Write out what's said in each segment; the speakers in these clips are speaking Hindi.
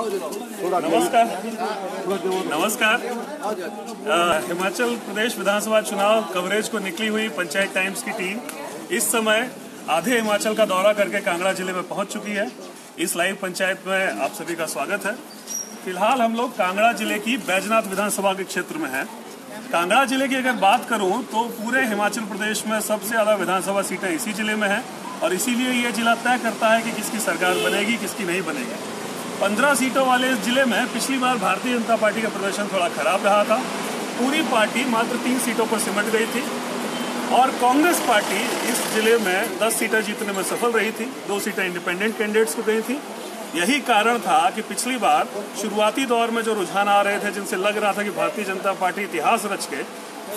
नमस्कार। हिमाचल प्रदेश विधानसभा चुनाव कवरेज को निकली हुई पंचायत टाइम्स की टीम इस समय आधे हिमाचल का दौरा करके कांगड़ा जिले में पहुंच चुकी है। इस लाइव पंचायत में आप सभी का स्वागत है। फिलहाल हम लोग कांगड़ा जिले की बैजनाथ विधानसभा के क्षेत्र में हैं। कांगड़ा जिले की अगर बात करूं तो पूरे हिमाचल प्रदेश में सबसे ज्यादा विधानसभा सीटें इसी जिले में हैं और इसीलिए ये जिला तय करता है कि किसकी सरकार बनेगी, किसकी नहीं बनेगी। 15 सीटों वाले इस जिले में पिछली बार भारतीय जनता पार्टी का प्रदर्शन थोड़ा खराब रहा था। पूरी पार्टी मात्र 3 सीटों पर सिमट गई थी और कांग्रेस पार्टी इस जिले में 10 सीटें जीतने में सफल रही थी। 2 सीटें इंडिपेंडेंट कैंडिडेट्स को गई थी। यही कारण था कि पिछली बार शुरुआती दौर में जो रुझान आ रहे थे, जिनसे लग रहा था कि भारतीय जनता पार्टी इतिहास रच के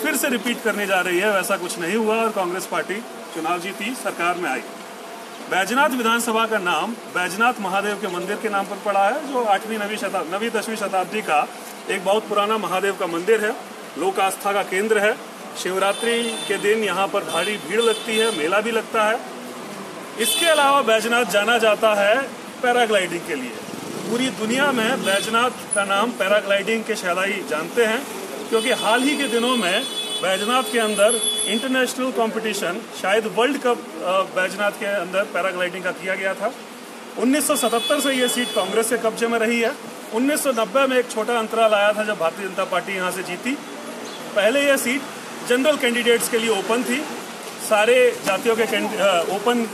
फिर से रिपीट करने जा रही है, वैसा कुछ नहीं हुआ और कांग्रेस पार्टी चुनाव जीती, सरकार में आई। बैजनाथ विधानसभा का नाम बैजनाथ महादेव के मंदिर के नाम पर पड़ा है, जो 8वीं 10वीं शताब्दी का एक बहुत पुराना महादेव का मंदिर है। लोक आस्था का केंद्र है। शिवरात्रि के दिन यहाँ पर भारी भीड़ लगती है, मेला भी लगता है। इसके अलावा बैजनाथ जाना जाता है पैराग्लाइडिंग के लिए। पूरी दुनिया में बैजनाथ का नाम पैराग्लाइडिंग के शहनाई जानते हैं, क्योंकि हाल ही के दिनों में बैजनाथ के अंदर इंटरनेशनल कंपटीशन, शायद वर्ल्ड कप बैजनाथ के अंदर पैराग्लाइडिंग का किया गया था। 1977 से ये सीट कांग्रेस के कब्जे में रही है। 1990 में एक छोटा अंतराल आया था जब भारतीय जनता पार्टी यहाँ से जीती। पहले यह सीट जनरल कैंडिडेट्स के लिए ओपन थी। सारे जातियों के ओपन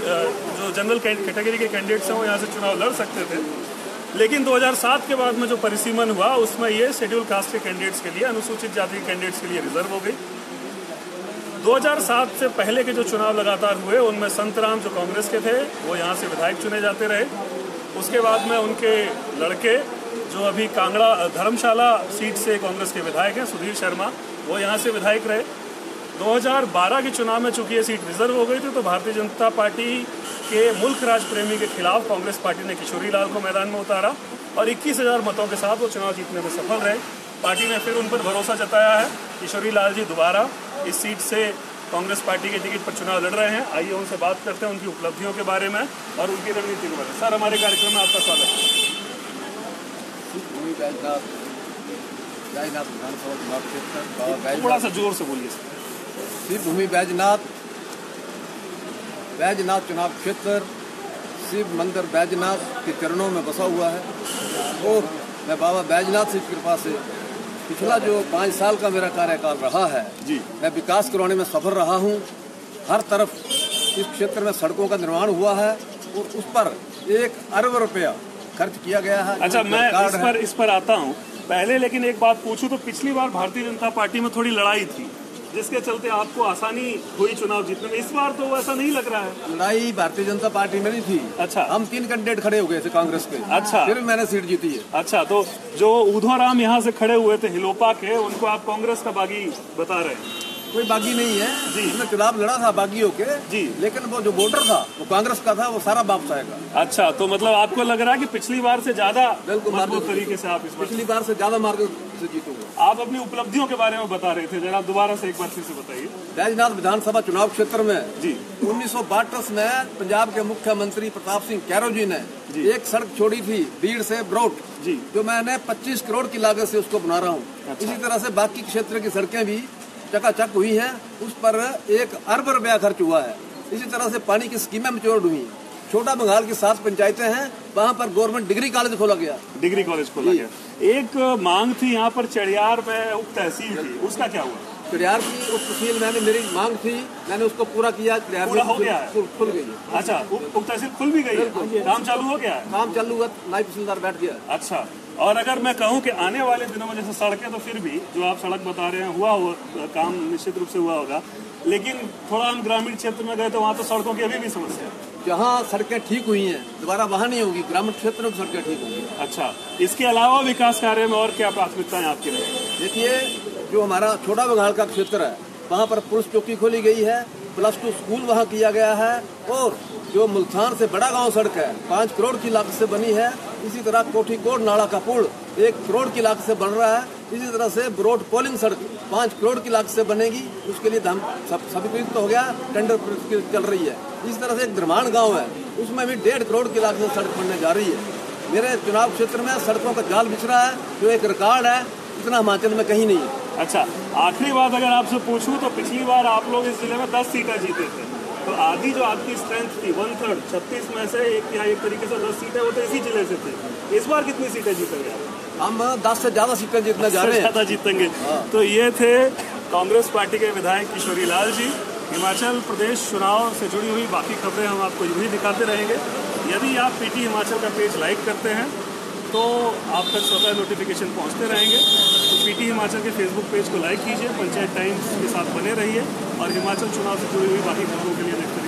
जो जनरल कैटेगरी के कैंडिडेट्स हैं वो यहाँ से चुनाव लड़ सकते थे। लेकिन 2007 के बाद में जो परिसीमन हुआ उसमें ये शेड्यूल कास्ट के कैंडिडेट्स के लिए, अनुसूचित जाति के कैंडिडेट्स के लिए रिजर्व हो गई। 2007 से पहले के जो चुनाव लगातार हुए उनमें संतराम जो कांग्रेस के थे वो यहाँ से विधायक चुने जाते रहे। उसके बाद में उनके लड़के जो अभी कांगड़ा धर्मशाला सीट से कांग्रेस के विधायक हैं, सुधीर शर्मा, वो यहाँ से विधायक रहे। 2012 के चुनाव में चूंकि ये सीट रिजर्व हो गई थी तो भारतीय जनता पार्टी के मुल्क राज प्रेमी के खिलाफ कांग्रेस पार्टी ने किशोरी लाल को मैदान में उतारा और 21,000 मतों के साथ वो चुनाव जीतने में सफल रहे। पार्टी ने फिर उन पर भरोसा जताया है। किशोरी लाल जी दोबारा इस सीट से कांग्रेस पार्टी के टिकट पर चुनाव लड़ रहे हैं। आइए उनसे बात करते हैं उनकी उपलब्धियों के बारे में और उनकी रणनीति के बारे में। सर, हमारे कार्यक्रम में आपका स्वागत है। थोड़ा सा जोर से बोलिए। शिव भूमि बैजनाथ चुनाव क्षेत्र शिव मंदिर बैजनाथ के चरणों में बसा हुआ है और मैं बाबा बैजनाथ की कृपा से पिछला जो 5 साल का मेरा कार्यकाल रहा है जी, मैं विकास करवाने में सफल रहा हूँ। हर तरफ इस क्षेत्र में सड़कों का निर्माण हुआ है और उस पर 1 अरब रुपया खर्च किया गया है। अच्छा, मैं इस पर आता हूँ पहले, लेकिन एक बात पूछूं तो पिछली बार भारतीय जनता पार्टी में थोड़ी लड़ाई थी जिसके चलते आपको आसानी हुई चुनाव जीतने में। इस बार तो ऐसा नहीं लग रहा है। लड़ाई भारतीय जनता पार्टी में नहीं थी। अच्छा, हम 3 कैंडिडेट खड़े हो गए थे कांग्रेस के। अच्छा, फिर मैंने सीट जीती है। अच्छा, तो जो उधोराम यहाँ से खड़े हुए थे हिलोपा के, उनको आप कांग्रेस का बागी बता रहे हैं? कोई बागी नहीं है जी। हमने चुनाव लड़ा था बागी होके जी, लेकिन वो जो वोटर था वो कांग्रेस का था, वो सारा वापस आएगा। अच्छा, तो मतलब आपको लग रहा है कि पिछली बार से ज्यादा बिल्कुल मजबूत तरीके से आप पिछली बार से ज्यादा मार्ग से जीतोगे। आप अपनी उपलब्धियों के बारे में बता रहे थे, जरा दोबारा से एक बार फिर से बताइए। बैजनाथ विधानसभा चुनाव क्षेत्र में जी 1962 में पंजाब के मुख्यमंत्री प्रताप सिंह कैरो जी ने एक सड़क छोड़ी थी बीड़ से ब्रोट जी, जो मैंने 25 करोड़ की लागत से उसको बना रहा हूँ। अच्छा। इसी तरह से बाकी क्षेत्र की सड़कें भी चकाचक हुई हैं, उस पर 1 अरब रुपया खर्च हुआ है। इसी तरह से पानी की स्कीमें मैच्योर हुई। छोटा बंगाल की 7 पंचायतें हैं, वहाँ पर गवर्नमेंट डिग्री कॉलेज खोला गया। डिग्री कॉलेज खोला गया। एक मांग थी यहाँ पर चढ़ियार में उप तहसील थी, उसका क्या हुआ? चढ़ियार की उप तहसील मेरी मांग थी, मैंने उसको पूरा किया। पूरा हो गया है? खुल गई। अच्छा, उप तहसील खुल भी गई है? काम चालू हो गया है? काम चालू हुआ, नायब तहसीलदार बैठ गया। अच्छा, और अगर मैं कहूँ कि आने वाले दिनों में जैसे सड़कें, तो फिर भी जो आप सड़क बता रहे हैं हुआ काम निश्चित रूप से हुआ होगा, लेकिन थोड़ा हम ग्रामीण क्षेत्र में गए तो वहाँ तो सड़कों की अभी भी समस्या है। जहाँ सड़कें ठीक हुई हैं दोबारा वहाँ नहीं होगी, ग्रामीण क्षेत्र में सड़कें ठीक होंगी। अच्छा, इसके अलावा विकास कार्य में और क्या प्राथमिकताएं आपकी रही? देखिए, जो हमारा छोटा बंगाल का क्षेत्र है वहाँ पर पुलिस चौकी खोली गई है, +2 स्कूल वहाँ किया गया है और जो मुल्तान से बड़ा गांव सड़क है 5 करोड़ की लागत से बनी है। इसी तरह कोठीकोट नाला का पुल 1 करोड़ की लागत से बन रहा है। इसी तरह से ब्रोड पोलिंग सड़क 5 करोड़ की लागत से बनेगी। उसके लिए सभी तो हो गया, टेंडर चल रही है। इस तरह से एक धर्मान गांव है, उसमें भी 1.5 करोड़ की लागत से सड़क बनने जा रही है। मेरे चुनाव क्षेत्र में सड़कों का जाल बिछ रहा है, जो एक रिकॉर्ड है, इतना हिमाचल में कहीं नहीं है। अच्छा, आखिरी बात अगर आपसे पूछूं तो पिछली बार आप लोग इस जिले में 10 सीटें जीते थे, तो आधी जो आपकी स्ट्रेंथ थी 1/3 36 में से एक तरीके से 10 सीटें वो तो इसी जिले से थी। इस बार कितनी सीटें जीतेंगे आप? हम 10 से ज्यादा सीटें जीतने जा रहे हैं। ज्यादा जीतेंगे। तो ये थे कांग्रेस पार्टी के विधायक किशोरी लाल जी। हिमाचल प्रदेश चुनाव से जुड़ी हुई बाकी खबरें हम आपको यूं ही दिखाते रहेंगे। यदि आप पीटी हिमाचल का पेज लाइक करते हैं तो आप तक स्वतः नोटिफिकेशन पहुंचते रहेंगे। तो पीटी हिमाचल के फेसबुक पेज को लाइक कीजिए, पंचायत टाइम्स के साथ बने रहिए और हिमाचल चुनाव से जुड़ी हुई बाकी खबरों के लिए देखते